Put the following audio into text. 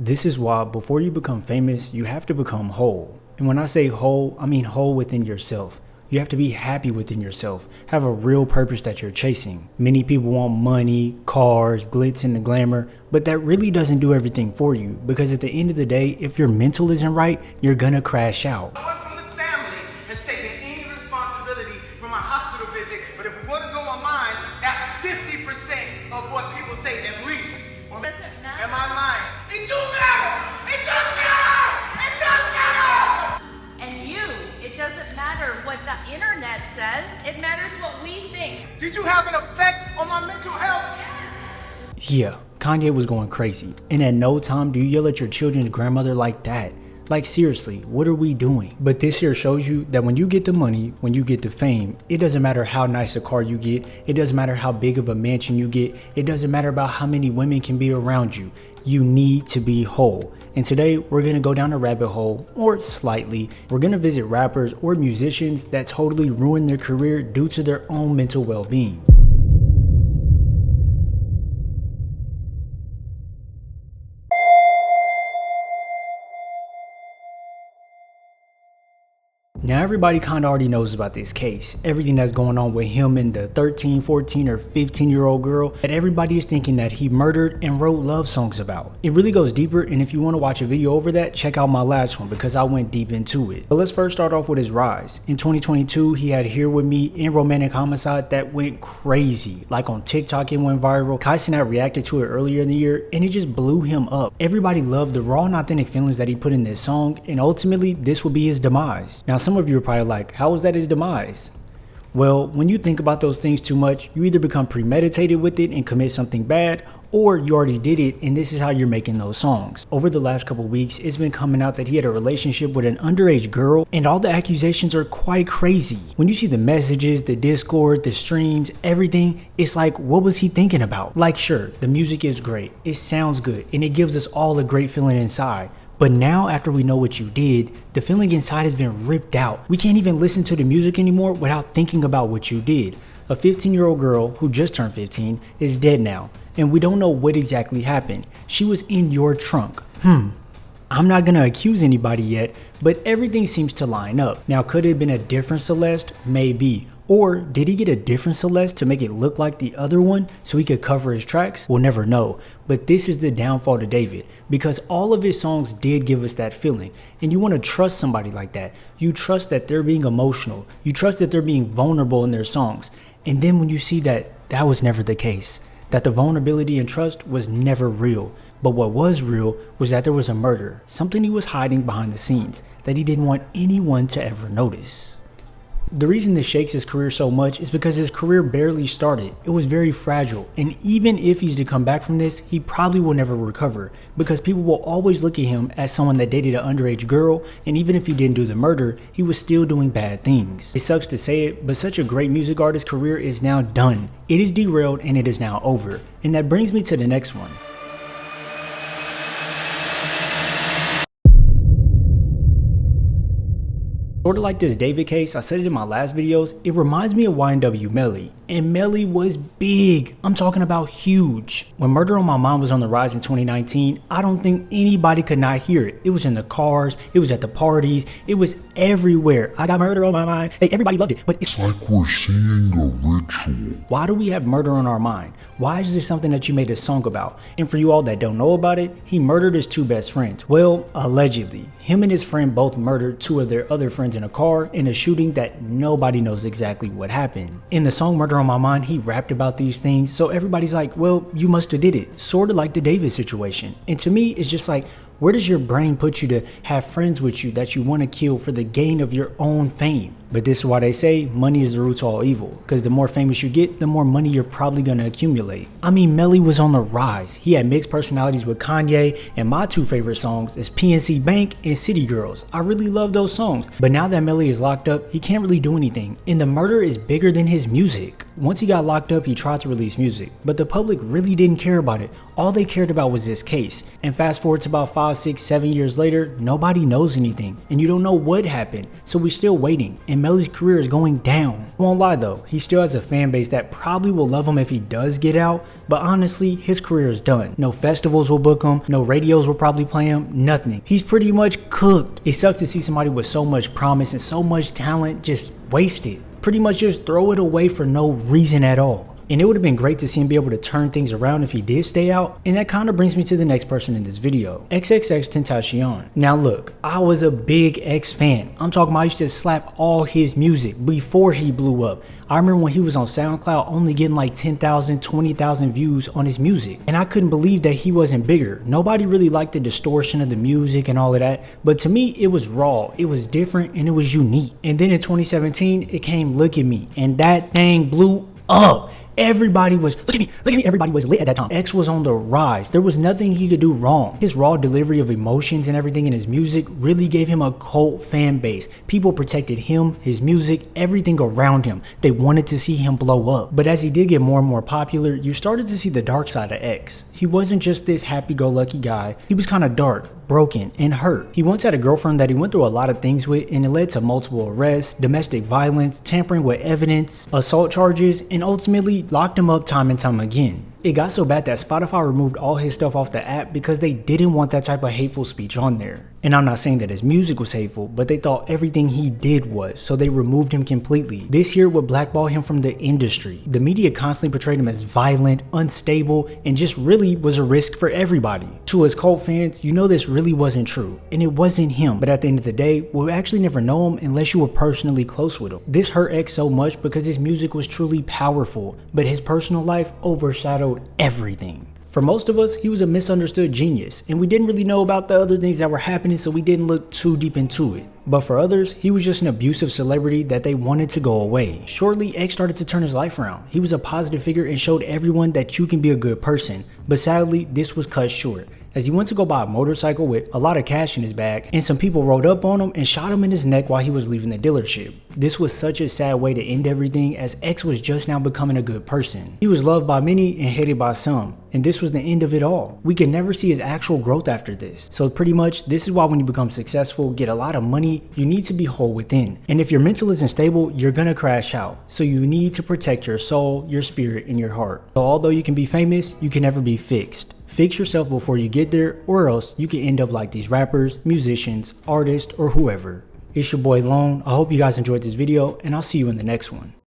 This is why before you become famous, you have to become whole. And when I say whole, I mean whole within yourself. You have to be happy within yourself, have a real purpose that you're chasing. Many people want money, cars, glitz and the glamour, but that really doesn't do everything for you, because at the end of the day, if your mental isn't right, you're gonna crash out. No one from the family has taken any responsibility for my hospital visit, but if we were to go online, that's 50% of what people say at least. Does it matter? Am I lying? It do matter! It does matter! It does matter! And you, it doesn't matter what the internet says, it matters what we think. Did you have an effect on my mental health? Yes. Yeah, Kanye was going crazy. And at no time do you yell at your children's grandmother like that. Like seriously, what are we doing? But this here shows you that when you get the money, when you get the fame, it doesn't matter how nice a car you get. It doesn't matter how big of a mansion you get. It doesn't matter about how many women can be around you. You need to be whole. And today we're going to go down a rabbit hole, or slightly. We're going to visit rappers or musicians that totally ruined their career due to their own mental well-being. Now everybody kind of already knows about this case, everything that's going on with him and the 13, 14 or 15-year-old girl that everybody is thinking that he murdered and wrote love songs about. It really goes deeper, and if you want to watch a video over that, check out my last one because I went deep into it. But let's first start off with his rise. In 2022, he had Here With Me and Romantic Homicide that went crazy. Like on TikTok, it went viral. Kai Cenat reacted to it earlier in the year and it just blew him up. Everybody loved the raw and authentic feelings that he put in this song, and ultimately this would be his demise. Now some of you are probably like, how was that his demise? Well, when you think about those things too much, you either become premeditated with it and commit something bad, or you already did it and this is how you're making those songs. Over the last couple weeks, it's been coming out that he had a relationship with an underage girl, and all the accusations are quite crazy. When you see the messages, the Discord, the streams, everything, it's like, what was he thinking about? Like, sure, the music is great, it sounds good, and it gives us all a great feeling inside. But now after we know what you did, the feeling inside has been ripped out. We can't even listen to the music anymore without thinking about what you did. A 15-year-old girl who just turned 15 is dead now, and we don't know what exactly happened. She was in your trunk. I'm not gonna accuse anybody yet, but everything seems to line up. Now, could it have been a different Celeste? Maybe. Or did he get a different Celeste to make it look like the other one so he could cover his tracks? We'll never know. But this is the downfall to David, because all of his songs did give us that feeling. And you want to trust somebody like that. You trust that they're being emotional. You trust that they're being vulnerable in their songs. And then when you see that that was never the case, that the vulnerability and trust was never real. But what was real was that there was a murder, something he was hiding behind the scenes that he didn't want anyone to ever notice. The reason this shakes his career so much is because his career barely started. It was very fragile, and even if he's to come back from this, he probably will never recover, because people will always look at him as someone that dated an underage girl, and even if he didn't do the murder, he was still doing bad things. It sucks to say it, but such a great music artist's career is now done. It is derailed and it is now over. And that brings me to the next one. Sort of like this David case, I said it in my last videos, it reminds me of YNW Melly. And Melly was big. I'm talking about huge. When Murder on My Mind was on the rise in 2019, I don't think anybody could not hear it. It was in the cars, it was at the parties, it was everywhere. I got murder on my mind. Hey, everybody loved it, but it's like we're singing a ritual. Why do we have murder on our mind? Why is this something that you made a song about? And for you all that don't know about it, he murdered his two best friends. Well, allegedly. Him and his friend both murdered two of their other friends in a car in a shooting that nobody knows exactly what happened. In the song Murder on My Mind, he rapped about these things, so everybody's like, well, you must have did it. Sort of like the David situation. And to me, it's just like, where does your brain put you to have friends with you that you want to kill for the gain of your own fame? But this is why they say money is the root to all evil, because the more famous you get, the more money you're probably going to accumulate. I mean, Melly was on the rise. He had mixed personalities with Kanye, and my two favorite songs is PNC Bank and City Girls. I really love those songs. But now that Melly is locked up, he can't really do anything, and the murder is bigger than his music. Once he got locked up, he tried to release music, but the public really didn't care about it. All they cared about was this case. And fast forward to about 5, 6, 7 years later, nobody knows anything, and you don't know what happened, so we're still waiting, and Melly's career is going down. I won't lie though, he still has a fan base that probably will love him if he does get out, but honestly, his career is done. No festivals will book him, no radios will probably play him, nothing. He's pretty much cooked. It sucks to see somebody with so much promise and so much talent just wasted. Pretty much just throw it away for no reason at all. And it would have been great to see him be able to turn things around if he did stay out. And that kind of brings me to the next person in this video, Xxxtentacion. Now look, I was a big X fan. I'm talking about I used to slap all his music before he blew up. I remember when he was on SoundCloud only getting like 10,000, 20,000 views on his music. And I couldn't believe that he wasn't bigger. Nobody really liked the distortion of the music and all of that. But to me, it was raw, it was different, and it was unique. And then in 2017, it came Look at Me. And that thing blew up. Everybody was, look at me, everybody was lit at that time. X was on the rise. There was nothing he could do wrong. His raw delivery of emotions and everything in his music really gave him a cult fan base. People protected him, his music, everything around him. They wanted to see him blow up. But as he did get more and more popular, you started to see the dark side of X. He wasn't just this happy-go-lucky guy. He was kind of dark, broken, and hurt. He once had a girlfriend that he went through a lot of things with, and it led to multiple arrests, domestic violence, tampering with evidence, assault charges, and ultimately locked him up time and time again. It got so bad that Spotify removed all his stuff off the app because they didn't want that type of hateful speech on there. And I'm not saying that his music was hateful, but they thought everything he did was, so they removed him completely. This here would blackball him from the industry. The media constantly portrayed him as violent, unstable, and just really was a risk for everybody. To his cult fans, you know this really wasn't true, and it wasn't him. But at the end of the day, we'll actually never know him unless you were personally close with him. This hurt X so much because his music was truly powerful, but his personal life overshadowed everything. For most of us, he was a misunderstood genius, and we didn't really know about the other things that were happening, so we didn't look too deep into it. But for others, he was just an abusive celebrity that they wanted to go away. Shortly, X started to turn his life around. He was a positive figure and showed everyone that you can be a good person. But sadly, this was cut short, as he went to go buy a motorcycle with a lot of cash in his bag, and some people rode up on him and shot him in his neck while he was leaving the dealership. This was such a sad way to end everything, as X was just now becoming a good person. He was loved by many and hated by some, and this was the end of it all. We could never see his actual growth after this. So pretty much, this is why when you become successful, get a lot of money, you need to be whole within. And if your mental isn't stable, you're gonna crash out. So you need to protect your soul, your spirit, and your heart. So although you can be famous, you can never be fixed. Fix yourself before you get there, or else you can end up like these rappers, musicians, artists, or whoever. It's your boy Lone. I hope you guys enjoyed this video, and I'll see you in the next one.